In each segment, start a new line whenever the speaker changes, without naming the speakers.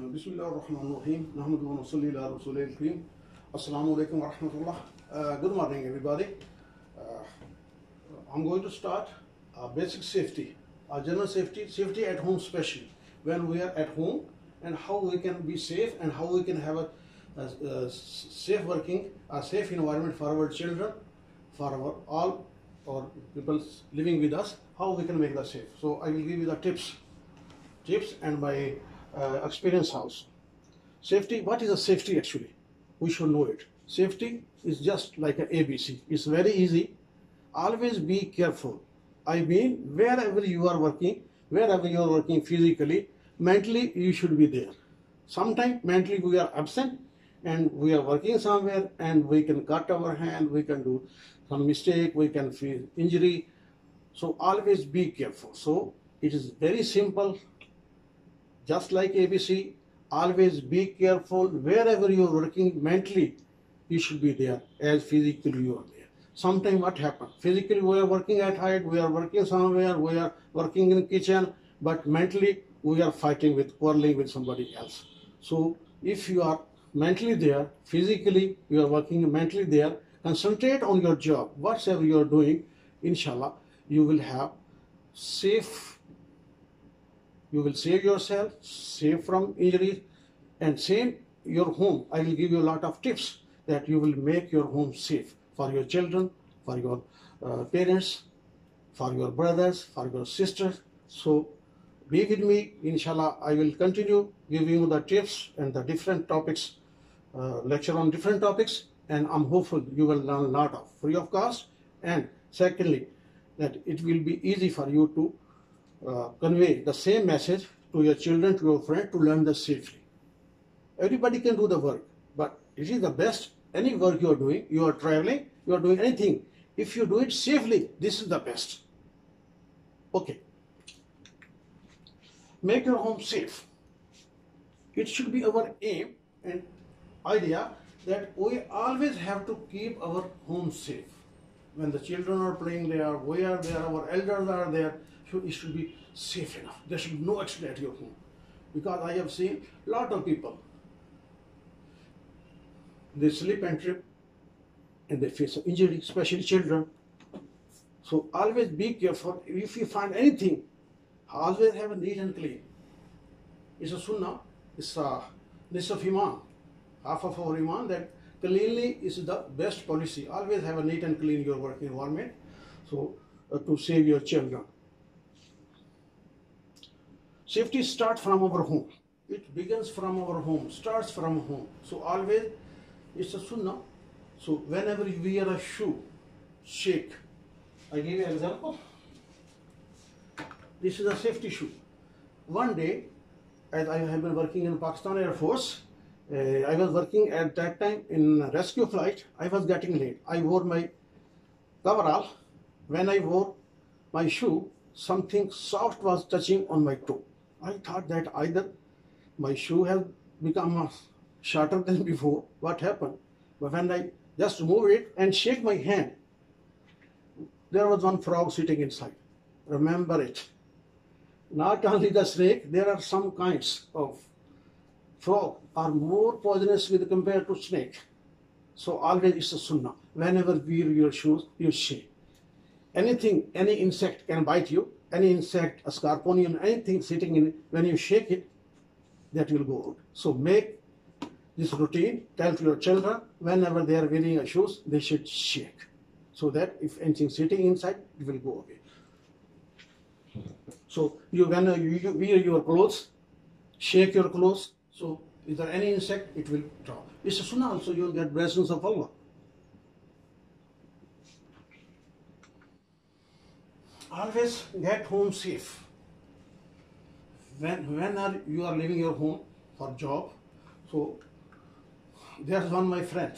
Bismillahirrahmanirrahim. Nahmadu wa nusalli ala Rasulil Kareem. Assalamu alaikum wa rahmatullah. Good morning, everybody. I'm going to start basic safety, general safety at home, especially when we are at home, and how we can be safe and how we can have a safe working, a safe environment for our children, for all our people living with us. How we can make that safe. So I will give you the tips and my experience house. Safety, what is a safety actually? We should know it. Safety is just like an ABC. It's very easy. Always be careful. I mean, wherever you are working physically, mentally you should be there. Sometimes mentally we are absent and we are working somewhere and we can cut our hand, we can do some mistake, we can feel injury. So always be careful. So it is very simple. Just like ABC, always be careful. Wherever you are working mentally, you should be there as physically you are there. Sometimes what happens? Physically we are working at height, we are working somewhere, we are working in the kitchen, but mentally we are quarreling with somebody else. So if you are mentally there, physically you are working mentally there, concentrate on your job. Whatever you are doing, inshallah, you will have safe. You will save yourself, save from injuries, and save your home. I will give you a lot of tips that you will make your home safe for your children, for your parents, for your brothers, for your sisters. So be with me, inshallah. I will continue giving you the tips and the different topics, lecture on different topics, and I'm hopeful you will learn a lot of free of cost. And secondly, that it will be easy for you to convey the same message to your children, to your friend, to learn this safely. Everybody can do the work, but it is the best. Any work you are doing, you are traveling, you are doing anything. If you do it safely, this is the best. Okay. Make your home safe. It should be our aim and idea that we always have to keep our home safe. When the children are playing there, we are there, our elders are there, it should be safe enough. There should be no accident at your home. Because I have seen a lot of people, they slip and trip and they face injury, especially children. So always be careful. If you find anything, always have a neat and clean. It's a sunnah, it's a list of iman, half of our iman, that cleanly is the best policy. Always have a neat and clean your work environment, so to save your children. Safety starts from our home. It begins from our home, starts from home. So always it's a sunnah. So whenever you wear a shoe, shake. I give you an example. This is a safety shoe. One day, as I have been working in Pakistan Air Force, I was working at that time in a rescue flight. I was getting late. I wore my coverall. When I wore my shoe, something soft was touching on my toe. I thought that either my shoe has become shorter than before. What happened? But when I just move it and shake my hand, there was one frog sitting inside. Remember it. Not only the snake, there are some kinds of frog are more poisonous with compared to snake. So always it's a sunnah. Whenever you wear your shoes, you shake. Anything, any insect can bite you. Any insect, a scorpion, anything sitting in it, when you shake it, that will go out. So make this routine. Tell to your children, whenever they are wearing your shoes, they should shake. So that if anything sitting inside, it will go away. So when you wear your clothes, shake your clothes. So if there any insect, it will drop. It's a sunnah also, you will get blessings of Allah. Always get home safe. When you are leaving your home for job, so there's one my friend,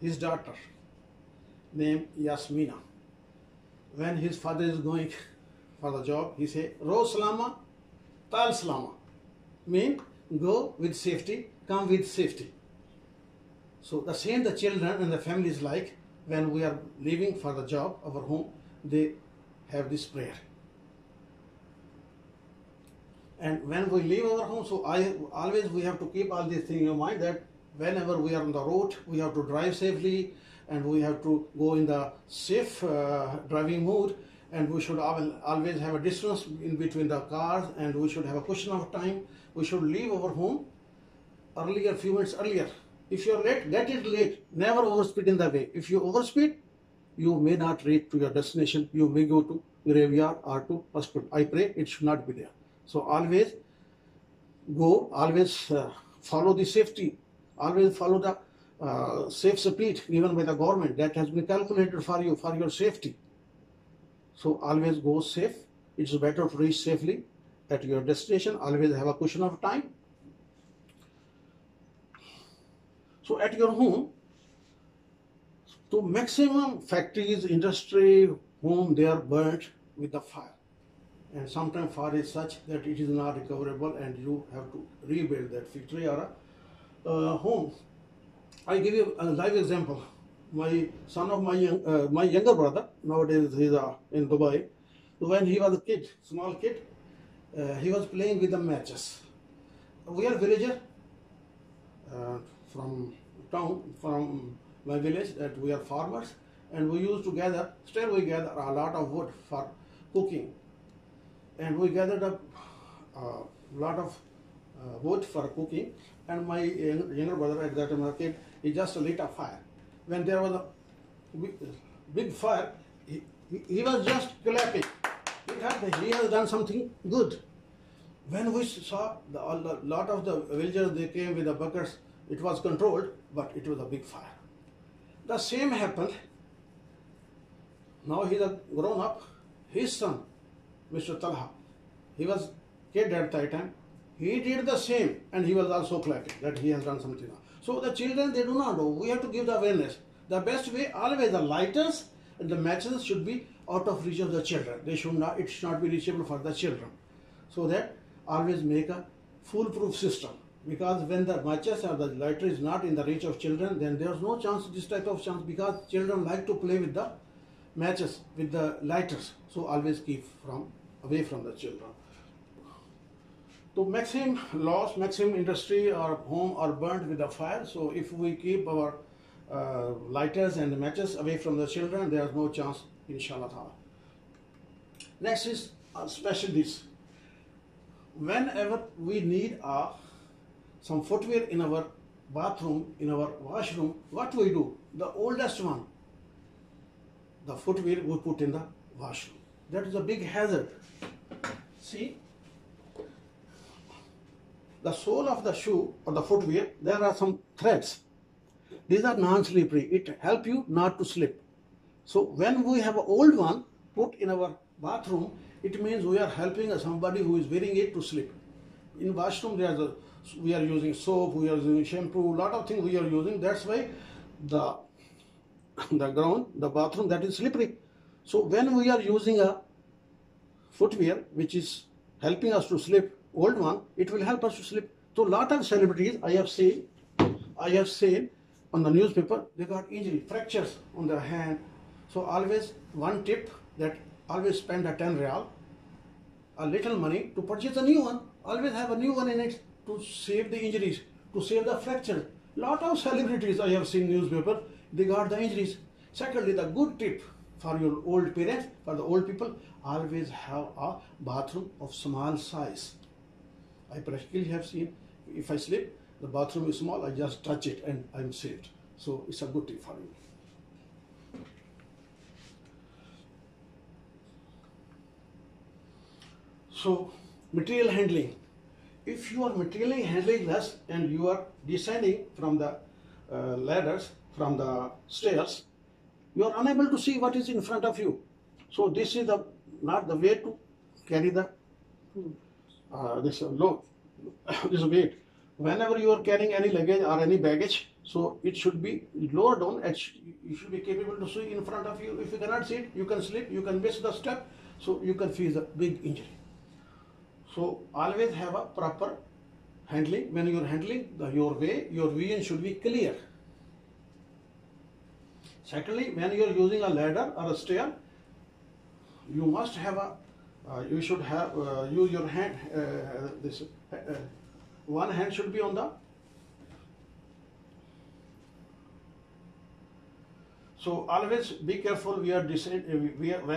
his daughter, named Yasmina. When his father is going for the job, he say, Ro salama, tal salama. Mean, go with safety, come with safety. So the same the children and the family is like, when we are leaving for the job, our home, they have this prayer. And when we leave our home, so always we have to keep all these things in mind, that whenever we are on the road, we have to drive safely, and we have to go in the safe driving mode, and we should always have a distance in between the cars, and we should have a cushion of time. We should leave our home earlier, few minutes earlier. If you are late, get it late. Never overspeed in the way. If you overspeed, you may not reach to your destination. You may go to graveyard or to hospital. I pray it should not be there. So always go, always follow the safety, always follow the safe speed given by the government that has been calculated for you, for your safety. So always go safe. It's better to reach safely at your destination. Always have a cushion of time. So at your home, to maximum factories, industry, home, they are burnt with the fire. And sometimes fire is such that it is not recoverable, and you have to rebuild that factory or a home. I give you a live example. My son of my younger brother, nowadays he's in Dubai. When he was a kid, small kid, he was playing with the matches. We are villager from town, from my village, that we are farmers, and we used to gather, still we gather a lot of wood for cooking. And we gathered up a lot of wood for cooking, and my younger brother at that time, a kid, he just lit a fire. When there was a big fire, he was just clapping. He thought that he has done something good. When we saw a lot of the villagers, they came with the buckets. It was controlled, but it was a big fire. The same happened. Now he's a grown up. His son, Mr. Talha, he was kid at that time. He did the same, and he was also clapping that he has done something. So the children, they do not know. We have to give the awareness. The best way, always the lighters and the matches should be out of reach of the children. They should not. It should not be reachable for the children. So that always make a foolproof system. Because when the matches or the lighter is not in the reach of children, then there is no chance, this type of chance, because children like to play with the matches, with the lighters. So always keep away from the children. To maximum loss, maximum industry or home are burnt with the fire. So if we keep our lighters and the matches away from the children, there is no chance, inshallah ta'ala. Next is special this. Whenever we need some footwear in our bathroom, in our washroom, what we do? The oldest one, the footwear we put in the washroom. That is a big hazard. See, the sole of the shoe or the footwear, there are some threads. These are non-slippery. It helps you not to slip. So when we have an old one put in our bathroom, it means we are helping somebody who is wearing it to slip. In washroom, we are using soap, we are using shampoo, lot of things we are using. That's why the ground, the bathroom, that is slippery. So when we are using a footwear which is helping us to slip, old one, it will help us to slip. So lot of celebrities I have seen on the newspaper, they got injury, fractures on their hand. So always one tip, that always spend a 10 real, a little money, to purchase a new one. Always have a new one in it to save the injuries, to save the fractures. Lot of celebrities I have seen newspaper, they got the injuries. Secondly, the good tip for your old parents, for the old people, always have a bathroom of small size. I practically have seen, if I slip, the bathroom is small, I just touch it and I'm saved. So it's a good tip for you. So material handling. If you are materially handling less and you are descending from the ladders, from the stairs, you are unable to see what is in front of you. So this is not the way to carry the this load, this weight. Whenever you are carrying any luggage or any baggage, so it should be lower down. You should be capable to see in front of you. If you cannot see it, you can slip, you can miss the step, so you can face a big injury. So always have a proper handling. When you are handling your way, your vision should be clear. Secondly, when you are using a ladder or a stair, you must have You should have use your hand. This one hand should be on the. So always be careful. When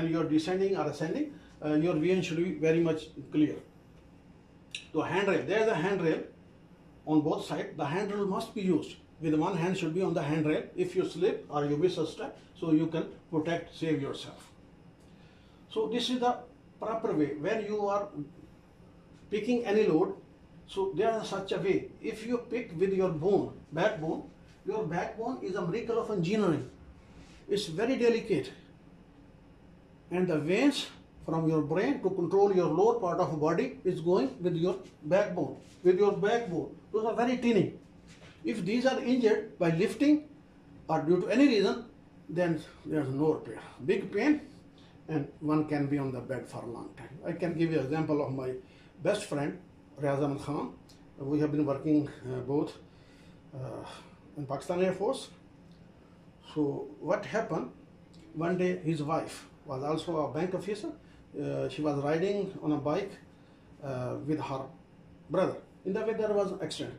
you are descending or ascending, your vision should be very much clear. So handrail. There is a handrail on both sides. The handrail must be used. With one hand should be on the handrail. If you slip or you miss a step, so you can protect, save yourself. So this is the proper way. When you are picking any load, so there is such a way. If you pick with your backbone is a miracle of engineering. It's very delicate. And the veins from your brain to control your lower part of the body is going with your backbone. Those are very tiny. If these are injured by lifting or due to any reason, then there's no repair. Big pain, and one can be on the bed for a long time. I can give you an example of my best friend, Riaz Ahmed Khan. We have been working both in Pakistan Air Force. So what happened, one day his wife was also a bank officer. She was riding on a bike with her brother. In the way there was an accident.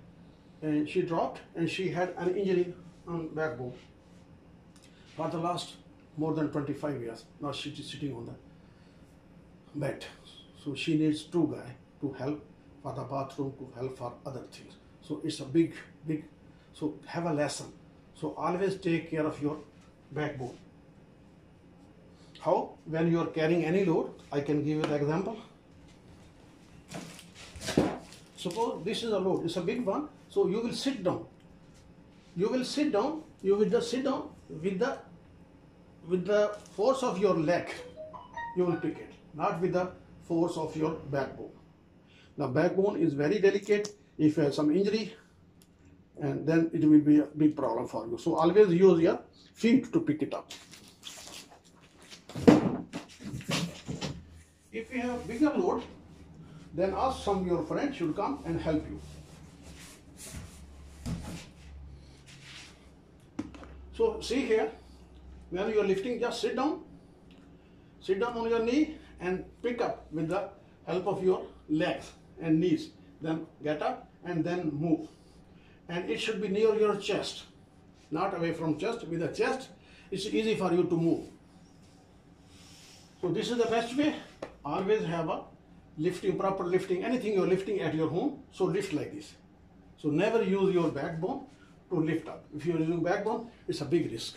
And she dropped and she had an injury on backbone. For the last more than 25 years, now she is sitting on the bed. So she needs two guys to help for the bathroom, to help for other things. So it's a big, so have a lesson. So always take care of your backbone. How? When you are carrying any load, I can give you the example. Suppose this is a load, it's a big one. So you will sit down. You will just sit down with the force of your leg. You will pick it, not with the force of your backbone. Now backbone is very delicate. If you have some injury, and then it will be a big problem for you. So always use your feet to pick it up. If you have bigger load, then ask some of your friends should come and help you. So see here, when you are lifting, just sit down on your knee and pick up with the help of your legs and knees. Then get up and then move. And it should be near your chest, not away from chest. With the chest, it's easy for you to move. So this is the best way. Always have a lifting, proper lifting, anything you're lifting at your home, so lift like this. So never use your backbone to lift up. If you're using backbone, it's a big risk.